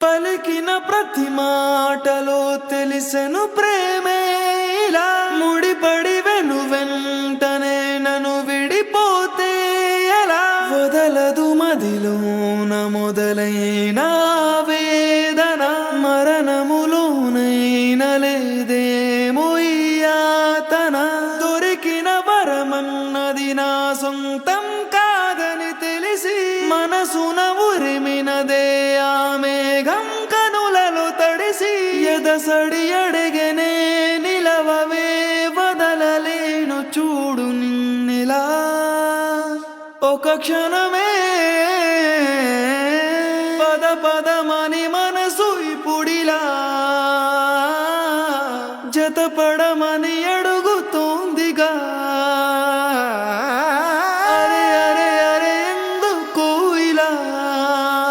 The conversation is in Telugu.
పలికిన ప్రతి మాటలో తెలిసెను ప్రేమే ఇలా ముడిపడి వెంటనే నన్ను విడిపోతే ఎలా వదలదు మదిలోన మొదలైన వేదన మరణములోనైన లేదేమో ఈ యాతన దొరికిన వరమన్నది నా సొంతం కాదని తెలిసి మనసున ఉరిమినదే ఆ మేఘం కనులలో తడిసి ఎదసడి అడిగనే నిలవవే వదలలేను చూడు నిన్నెలా ఒక క్షణమే పద పదమని